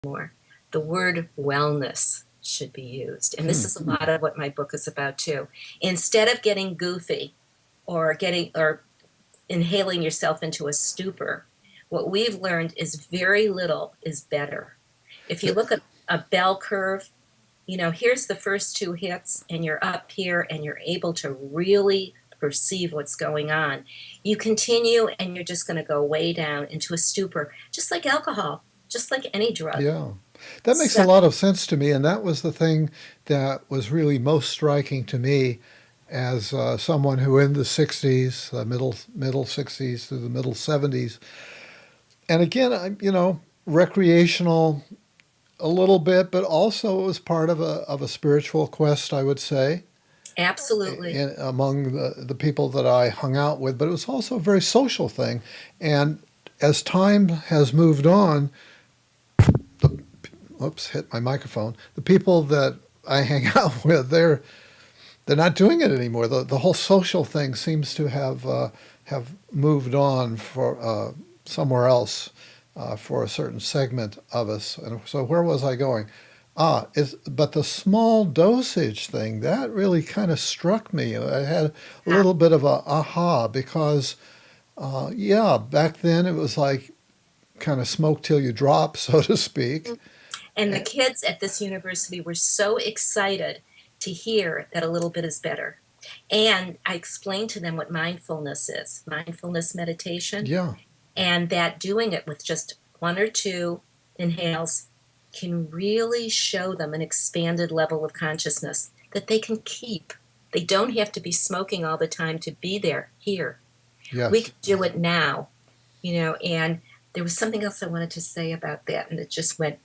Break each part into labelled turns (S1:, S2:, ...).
S1: more. The word wellness should be used. And this
S2: Hmm.
S1: is a lot of what my book is about too. Instead of getting goofy or inhaling yourself into a stupor, what we've learned is very little is better. If you look at a bell curve, here's the first two hits, and you're up here and you're able to really perceive what's going on. You continue, and you're just going to go way down into a stupor, just like alcohol, just like any drug.
S2: Yeah. That makes a
S1: So,
S2: lot of sense to me, and that was the thing that was really most striking to me as someone who in the 60s, middle 60s to the middle 70s, and again, recreational a little bit, but also it was part of a spiritual quest, I would say,
S1: absolutely.
S2: among the people that I hung out with. But it was also a very social thing, and as time has moved on, the whoops, hit my microphone. The people that I hang out with, they're not doing it anymore. The whole social thing seems to have moved on for somewhere else for a certain segment of us. And so where was I going? But the small dosage thing that really kind of struck me. I had a
S1: Yeah.
S2: little bit of a aha because yeah, back then it was like kind of smoke till you drop, so to speak.
S1: And the
S2: Eh,
S1: kids at this university were so excited to hear that a little bit is better. And I explained to them what mindfulness is, mindfulness meditation,
S2: Yeah.
S1: and that doing it with just one or two inhales can really show them an expanded level of consciousness that they can keep. They don't have to be smoking all the time to be there, here. We
S2: Yes.
S1: can do it now, and there was something else I wanted to say about that, and it just went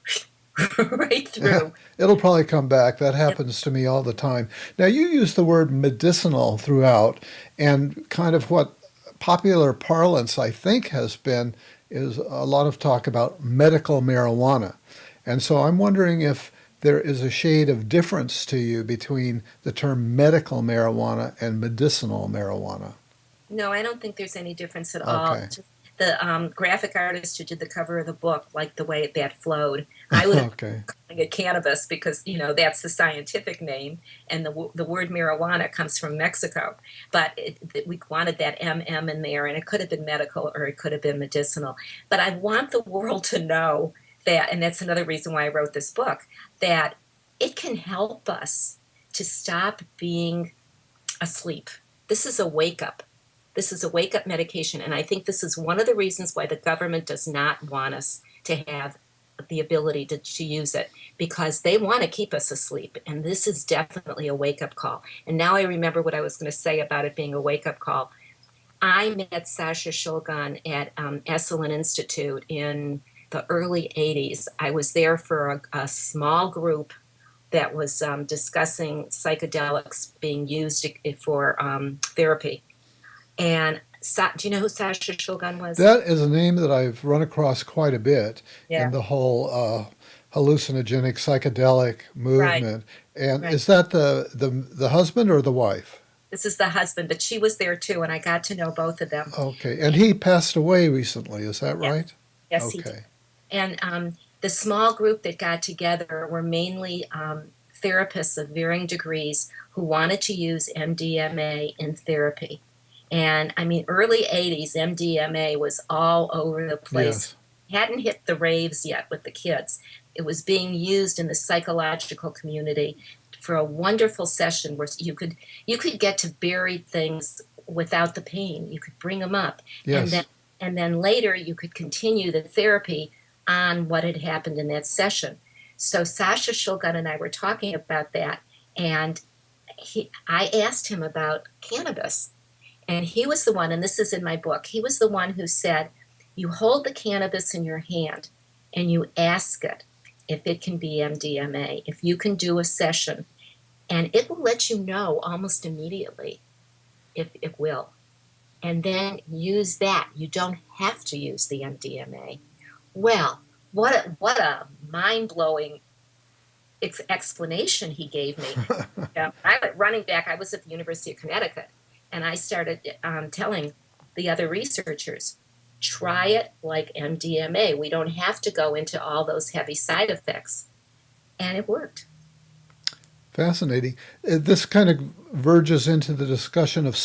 S1: right through.
S2: It'll probably come back. That happens to me all the time. Now, you use the word medicinal throughout, and kind of what popular parlance, I think, has been is a lot of talk about medical marijuana. And so I'm wondering if there is a shade of difference to you between the term medical marijuana and medicinal marijuana.
S1: No, I don't think there's any difference at all.
S2: Okay.
S1: The graphic artist who did the cover of the book liked the way that flowed. I would have
S2: Okay.
S1: calling it cannabis because that's the scientific name, and the word marijuana comes from Mexico. But we wanted that MM in there, and it could have been medical or it could have been medicinal. But I want the world to know that, and that's another reason why I wrote this book, that it can help us to stop being asleep. This is a wake up. This is a wake up medication. And I think this is one of the reasons why the government does not want us to have the ability to use it, because they want to keep us asleep. And this is definitely a wake up call. And now I remember what I was going to say about it being a wake up call. I met Sasha Shulgan at Esalen Institute in the early 80s. I was there for a small group that was discussing psychedelics being used for therapy. And do you know who Sasha Shulgan was?
S2: That is a name that I've run across quite a bit in
S1: Yeah,
S2: the whole hallucinogenic psychedelic
S1: right,
S2: movement. And
S1: right.
S2: is that the husband or the wife?
S1: This is the husband, but she was there too, and I got to know both of them.
S2: Okay. And he passed away recently, is that
S1: Yes,
S2: right?
S1: yes, he did.
S2: Okay.
S1: And the small group that got together were mainly therapists of varying degrees who wanted to use MDMA in therapy. And I mean, early 80s, MDMA was all over the place.
S2: Yes.
S1: Hadn't hit the raves yet with the kids. It was being used in the psychological community for a wonderful session where you could get to buried things without the pain. You could bring them up, and then
S2: Yes.
S1: and then later you could continue the therapy on what had happened in that session. So Sasha Shulgan and I were talking about that, and I asked him about cannabis, and he was the one, and this is in my book, he was the one who said, you hold the cannabis in your hand and you ask it if it can be MDMA, if you can do a session, and it will let you know almost immediately if it will. And then use that. You don't have to use the MDMA. Well, what a mind blowing explanation he gave me. I went running back. I was at the University of Connecticut, and I started telling the other researchers, Try it like MDMA. We don't have to go into all those heavy side effects. And it worked.
S2: Fascinating. This kind of verges into the discussion of